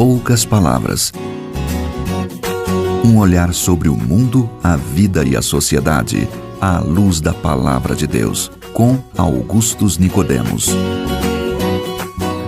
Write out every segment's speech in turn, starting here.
poucas palavras. Um olhar sobre o mundo, a vida e a sociedade, à luz da Palavra de Deus, com Augustus Nicodemos.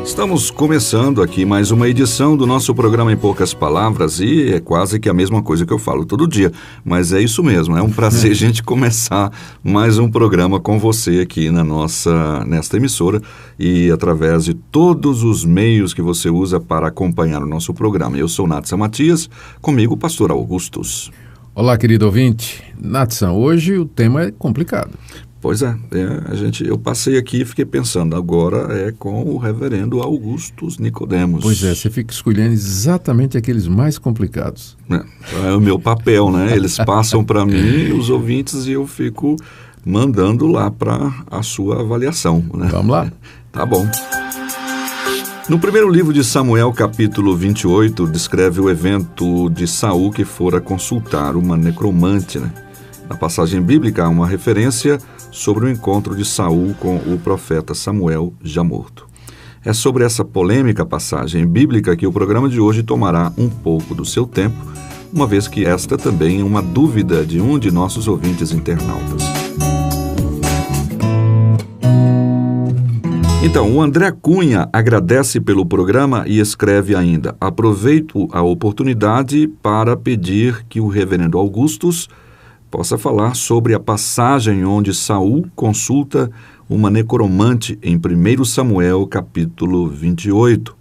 Estamos começando aqui mais uma edição do nosso programa Em Poucas Palavras e é quase que a mesma coisa que eu falo todo dia, mas é isso mesmo, é um prazer a gente começar mais um programa com você aqui nesta emissora e através de todos os meios que você usa para acompanhar o nosso programa. Eu sou Natsan Matias, comigo o pastor Augustus. Olá, querido ouvinte. Natsan, hoje o tema é complicado. Pois é, eu passei aqui e fiquei pensando, agora é com o reverendo Augustus Nicodemos. Pois é, você fica escolhendo exatamente aqueles mais complicados. É o meu papel, né? Eles passam para mim, os ouvintes, e eu fico mandando lá para a sua avaliação, né? Vamos lá? Tá bom. No primeiro livro de Samuel, capítulo 28, descreve o evento de Saul que fora consultar uma necromante, né? Na passagem bíblica há uma referência sobre o encontro de Saul com o profeta Samuel já morto. É sobre essa polêmica passagem bíblica que o programa de hoje tomará um pouco do seu tempo, uma vez que esta também é uma dúvida de um de nossos ouvintes internautas. Então, o André Cunha agradece pelo programa e escreve ainda: aproveito a oportunidade para pedir que o reverendo Augustus possa falar sobre a passagem onde Saul consulta uma necromante em 1 Samuel, capítulo 28.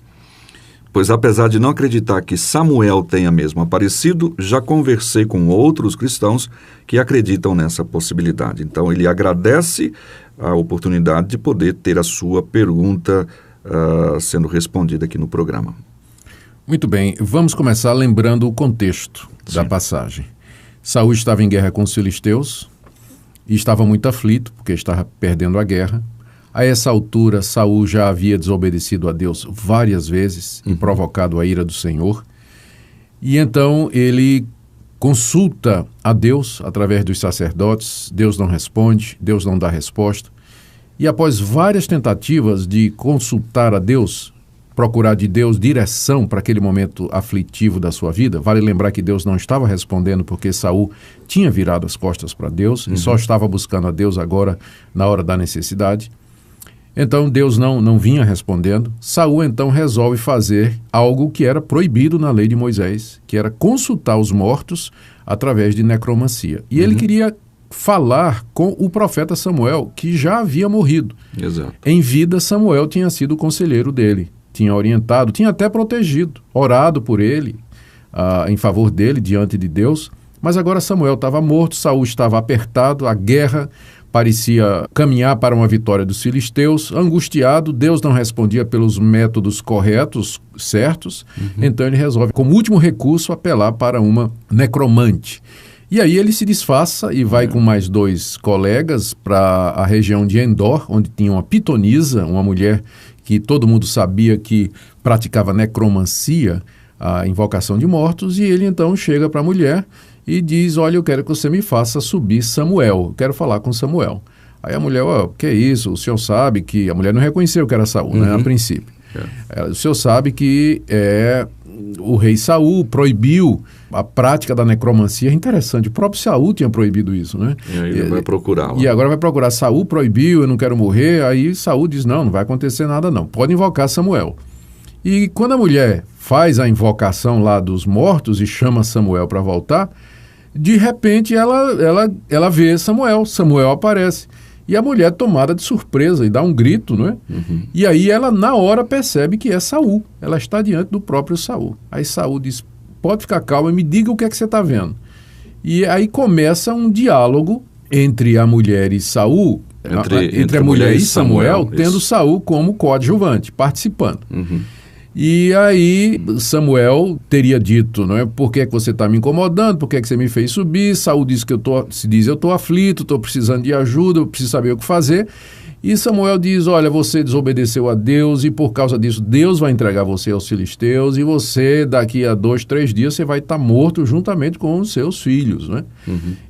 Pois apesar de não acreditar que Samuel tenha mesmo aparecido, já conversei com outros cristãos que acreditam nessa possibilidade. Então ele agradece a oportunidade de poder ter a sua pergunta sendo respondida aqui no programa. Muito bem, vamos começar lembrando o contexto da passagem. Saul estava em guerra com os filisteus e estava muito aflito, porque estava perdendo a guerra. A essa altura, Saul já havia desobedecido a Deus várias vezes e provocado a ira do Senhor. E então ele consulta a Deus através dos sacerdotes. Deus não responde, Deus não dá resposta. E após várias tentativas de consultar a Deus, procurar de Deus direção para aquele momento aflitivo da sua vida, vale lembrar que Deus não estava respondendo porque Saul tinha virado as costas para Deus e só estava buscando a Deus agora na hora da necessidade. Então Deus não vinha respondendo. Saul então resolve fazer algo que era proibido na lei de Moisés, que era consultar os mortos através de necromancia. E ele queria falar com o profeta Samuel, que já havia morrido. Exato. Em vida, Samuel tinha sido o conselheiro dele. Tinha orientado, tinha até protegido, orado por ele, em favor dele, diante de Deus. Mas agora Samuel estava morto, Saul estava apertado, a guerra parecia caminhar para uma vitória dos filisteus. Angustiado, Deus não respondia pelos métodos corretos, certos. Então ele resolve, como último recurso, apelar para uma necromante. E aí ele se disfarça e vai com mais 2 colegas para a região de Endor, onde tinha uma pitonisa, uma mulher que todo mundo sabia que praticava necromancia, a invocação de mortos, e ele então chega para a mulher e diz: olha, eu quero que você me faça subir Samuel, eu quero falar com Samuel. Aí a mulher: que é isso? O senhor sabe que... A mulher não reconheceu que era Saul, né, a princípio. O senhor sabe que o rei Saul proibiu a prática da necromancia. É interessante, o próprio Saul tinha proibido isso, né? E aí ele vai procurar. E agora vai procurar. Saul proibiu, eu não quero morrer. Aí Saul diz: não vai acontecer nada não, pode invocar Samuel. E quando a mulher faz a invocação lá dos mortos e chama Samuel para voltar, de repente ela vê Samuel aparece. E a mulher, tomada de surpresa, e dá um grito, não é? E aí ela, na hora, percebe que é Saul. Ela está diante do próprio Saul. Aí Saul diz: pode ficar calma e me diga o que é que você está vendo. E aí começa um diálogo entre a mulher e Saul, entre a mulher e Samuel, tendo Saul como coadjuvante, participando. E aí Samuel teria dito, não é? Por que você está me incomodando? Por que você me fez subir? Saul diz que eu estou aflito, estou precisando de ajuda, eu preciso saber o que fazer. E Samuel diz: olha, você desobedeceu a Deus e por causa disso Deus vai entregar você aos filisteus e você, daqui a 2, 3 dias, você vai estar morto juntamente com os seus filhos, né?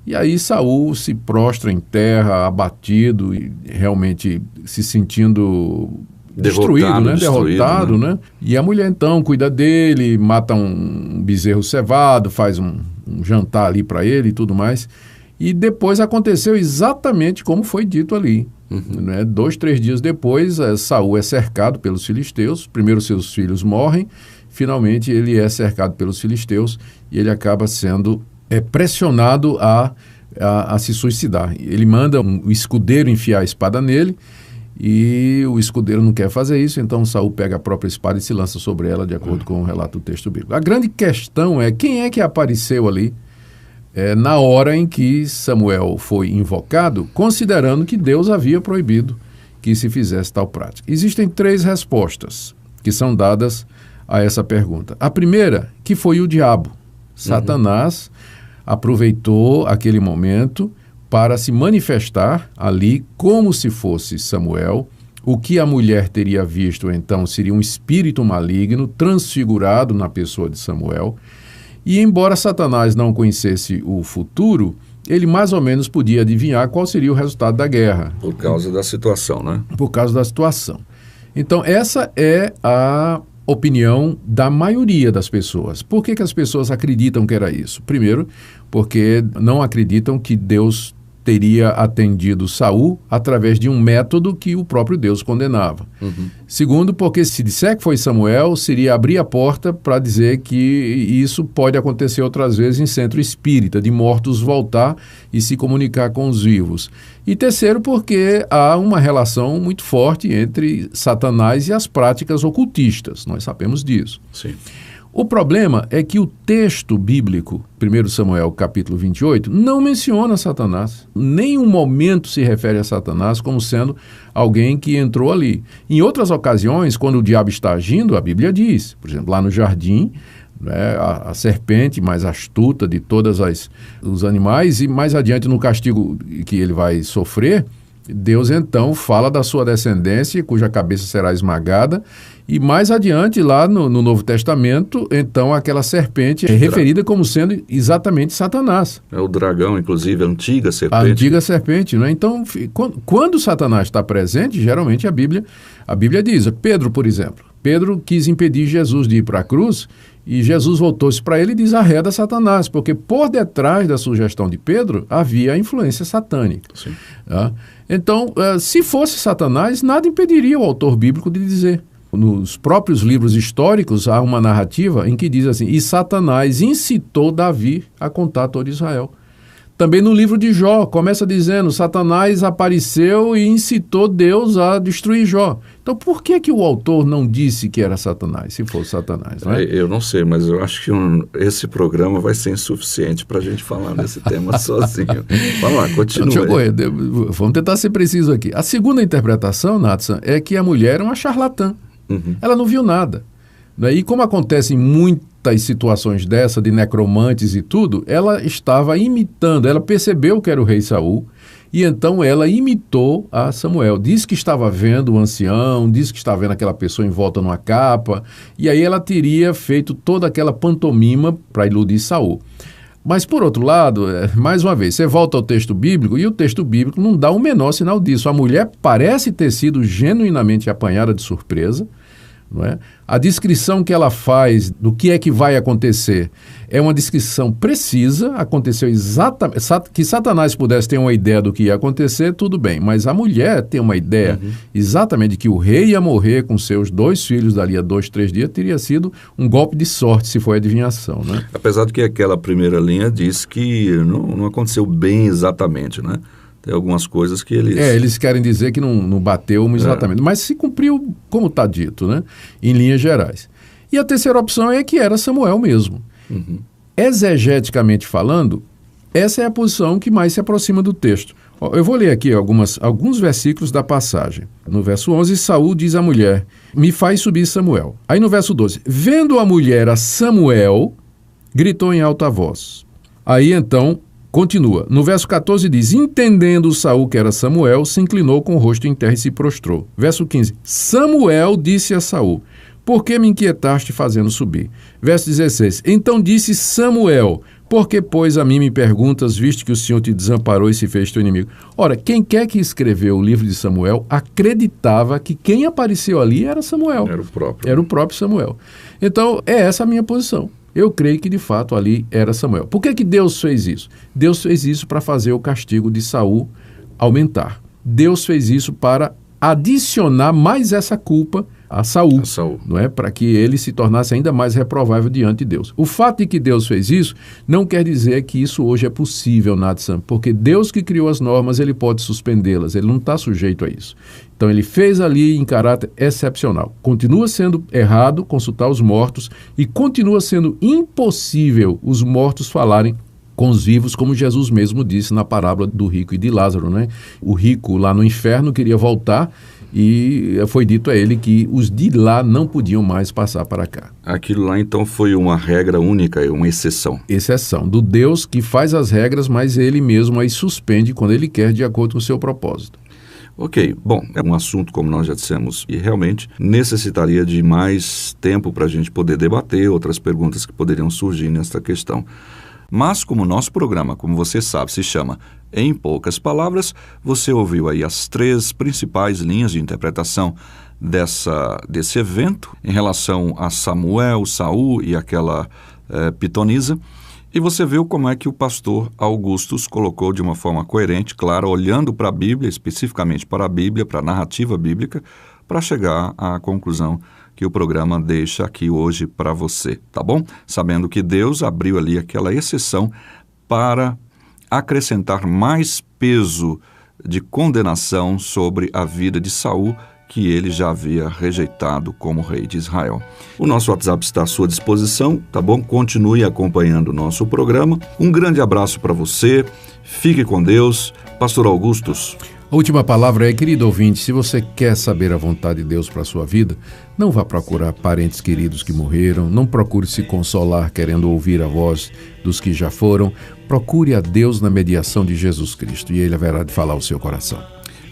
E aí Saul se prostra em terra, abatido e realmente se sentindo destruído, né? Derrotado, né? E a mulher então cuida dele, mata um bezerro cevado, faz um jantar ali para ele e tudo mais. E depois aconteceu exatamente como foi dito ali. Né? 2, 3 dias depois, Saul é cercado pelos filisteus. Primeiro seus filhos morrem, finalmente ele é cercado pelos filisteus e ele acaba sendo pressionado a se suicidar. Ele manda o escudeiro enfiar a espada nele e o escudeiro não quer fazer isso, então Saul pega a própria espada e se lança sobre ela, de acordo com o relato do texto bíblico. A grande questão é quem é que apareceu ali na hora em que Samuel foi invocado, considerando que Deus havia proibido que se fizesse tal prática. Existem 3 respostas que são dadas a essa pergunta. A primeira, que foi o diabo. Satanás aproveitou aquele momento para se manifestar ali como se fosse Samuel. O que a mulher teria visto, então, seria um espírito maligno transfigurado na pessoa de Samuel. E embora Satanás não conhecesse o futuro, ele mais ou menos podia adivinhar qual seria o resultado da guerra. Por causa da situação, né? Por causa da situação. Então, essa é a opinião da maioria das pessoas. Por que as pessoas acreditam que era isso? Primeiro, porque não acreditam que Deus teria atendido Saul através de um método que o próprio Deus condenava. Segundo, porque se disser que foi Samuel, seria abrir a porta para dizer que isso pode acontecer outras vezes em centro espírita, de mortos voltar e se comunicar com os vivos. E terceiro, porque há uma relação muito forte entre Satanás e as práticas ocultistas. Nós sabemos disso. Sim. O problema é que o texto bíblico, 1 Samuel capítulo 28, não menciona Satanás. Nenhum momento se refere a Satanás como sendo alguém que entrou ali. Em outras ocasiões, quando o diabo está agindo, a Bíblia diz, por exemplo, lá no jardim, né, a serpente mais astuta de todos os animais, e mais adiante no castigo que ele vai sofrer, Deus então fala da sua descendência, cuja cabeça será esmagada, e mais adiante lá no Novo Testamento, então aquela serpente é referida como sendo exatamente Satanás. É o dragão, inclusive, a antiga serpente. A antiga serpente, né? Então, quando Satanás está presente, geralmente a Bíblia diz, Pedro, por exemplo, Pedro quis impedir Jesus de ir para a cruz, e Jesus voltou-se para ele e diz, arreda Satanás, porque por detrás da sugestão de Pedro havia a influência satânica. Sim. Tá? Então, se fosse Satanás, nada impediria o autor bíblico de dizer. Nos próprios livros históricos há uma narrativa em que diz assim, e Satanás incitou Davi a contar todo Israel. Também no livro de Jó, começa dizendo, Satanás apareceu e incitou Deus a destruir Jó. Então, por que o autor não disse que era Satanás, se fosse Satanás? Não é? Eu não sei, mas eu acho que esse programa vai ser insuficiente para a gente falar desse tema sozinho. Vamos lá, continua. Vamos tentar ser preciso aqui. A segunda interpretação, Natsan, é que a mulher é uma charlatã. Ela não viu nada. Né? E como acontece em muitas situações dessa, de necromantes e tudo, ela estava imitando, ela percebeu que era o rei Saul, e então ela imitou a Samuel. Diz que estava vendo o ancião, diz que estava vendo aquela pessoa envolta numa capa, e aí ela teria feito toda aquela pantomima para iludir Saul. Mas, por outro lado, mais uma vez, você volta ao texto bíblico e o texto bíblico não dá o menor sinal disso. A mulher parece ter sido genuinamente apanhada de surpresa, não é? A descrição que ela faz do que é que vai acontecer é uma descrição precisa, aconteceu exatamente, que Satanás pudesse ter uma ideia do que ia acontecer, tudo bem, mas a mulher tem uma ideia exatamente de que o rei ia morrer com seus 2 filhos dali a 2, 3 dias, teria sido um golpe de sorte se foi adivinhação, né? Apesar de que aquela primeira linha diz que não aconteceu bem exatamente, né? Tem algumas coisas que eles... eles querem dizer que não bateu exatamente, mas se cumpriu como está dito, né? Em linhas gerais. E a terceira opção é que era Samuel mesmo. Exegeticamente falando, essa é a posição que mais se aproxima do texto. Eu vou ler aqui alguns versículos da passagem. No verso 11, Saul diz à mulher, me faz subir Samuel. Aí no verso 12, vendo a mulher a Samuel, gritou em alta voz. Aí então... Continua. No verso 14 diz, entendendo Saul que era Samuel, se inclinou com o rosto em terra e se prostrou. Verso 15, Samuel disse a Saul, por que me inquietaste fazendo subir? Verso 16, então disse Samuel, Por que, pois, a mim me perguntas, visto que o Senhor te desamparou e se fez teu inimigo? Ora, quem quer que escreveu o livro de Samuel acreditava que quem apareceu ali era Samuel. Era o próprio Samuel. Então, é essa a minha posição. Eu creio que, de fato, ali era Samuel. Por que Deus fez isso? Deus fez isso para fazer o castigo de Saul aumentar. Deus fez isso para adicionar mais essa culpa a Saul, não é? Para que ele se tornasse ainda mais reprovável diante de Deus. O fato de que Deus fez isso não quer dizer que isso hoje é possível, Natsan, porque Deus que criou as normas, ele pode suspendê-las, ele não está sujeito a isso. Então ele fez ali em caráter excepcional. Continua sendo errado consultar os mortos e continua sendo impossível os mortos falarem com os vivos, como Jesus mesmo disse na parábola do rico e de Lázaro, né? O rico lá no inferno queria voltar e foi dito a ele que os de lá não podiam mais passar para cá. Aquilo lá então foi uma regra única, uma exceção. Exceção do Deus que faz as regras, mas ele mesmo aí suspende quando ele quer, de acordo com o seu propósito. Ok, bom, é um assunto, como nós já dissemos, e realmente necessitaria de mais tempo para a gente poder debater outras perguntas que poderiam surgir nesta questão. Mas como o nosso programa, como você sabe, se chama Em Poucas Palavras, você ouviu aí as 3 principais linhas de interpretação desse evento em relação a Samuel, Saul e aquela pitonisa. E você viu como é que o pastor Augustus colocou de uma forma coerente, clara, olhando para a Bíblia, especificamente para a Bíblia, para a narrativa bíblica, para chegar à conclusão que o programa deixa aqui hoje para você, tá bom? Sabendo que Deus abriu ali aquela exceção para acrescentar mais peso de condenação sobre a vida de Saul, que ele já havia rejeitado como rei de Israel. O nosso WhatsApp está à sua disposição, tá bom? Continue acompanhando o nosso programa. Um grande abraço para você, fique com Deus. Pastor Augustus. A última palavra é, querido ouvinte, se você quer saber a vontade de Deus para a sua vida, não vá procurar parentes queridos que morreram, não procure se consolar querendo ouvir a voz dos que já foram, procure a Deus na mediação de Jesus Cristo e Ele haverá de falar ao seu coração.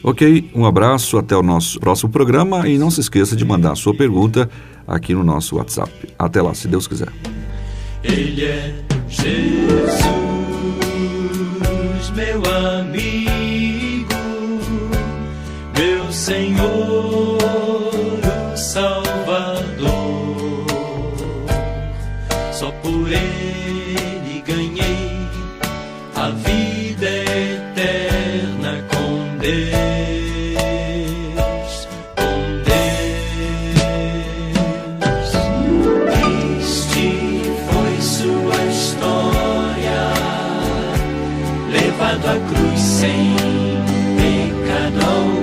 Ok, um abraço, até o nosso próximo programa e não se esqueça de mandar a sua pergunta aqui no nosso WhatsApp. Até lá, se Deus quiser. Ele é Jesus, meu amigo, meu Senhor, o Salvador. Só por Ele ganhei a vida eterna com Deus. Este foi sua história, levado à cruz sem pecado algum.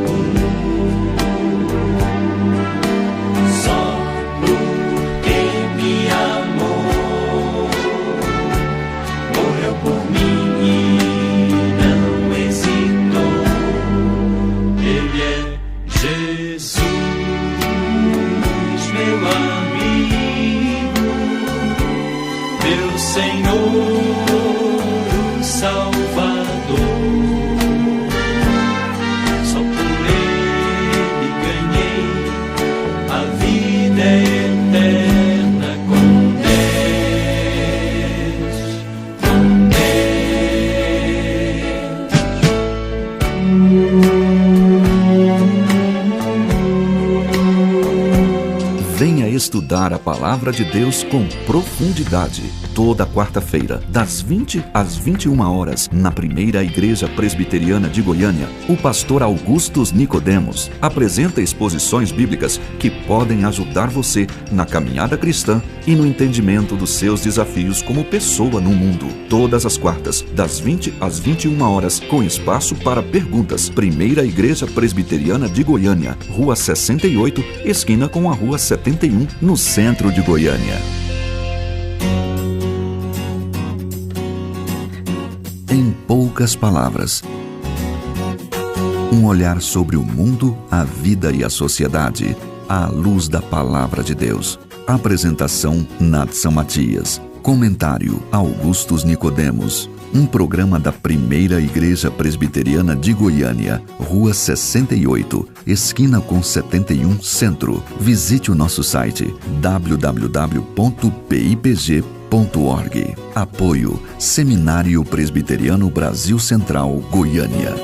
Estudar a Palavra de Deus com profundidade. Toda quarta-feira, das 20 às 21 horas, na Primeira Igreja Presbiteriana de Goiânia, o pastor Augustus Nicodemos apresenta exposições bíblicas que podem ajudar você na caminhada cristã e no entendimento dos seus desafios como pessoa no mundo. Todas as quartas, das 20 às 21 horas, com espaço para perguntas. Primeira Igreja Presbiteriana de Goiânia, Rua 68, esquina com a Rua 71, no centro de Goiânia. Em poucas palavras, um olhar sobre o mundo, a vida e a sociedade, à luz da Palavra de Deus. Apresentação Natsan Matias. Comentário Augustus Nicodemos. Um programa da Primeira Igreja Presbiteriana de Goiânia, Rua 68, esquina com 71, Centro. Visite o nosso site www.pipg.org.br. Apoio Seminário Presbiteriano Brasil Central, Goiânia.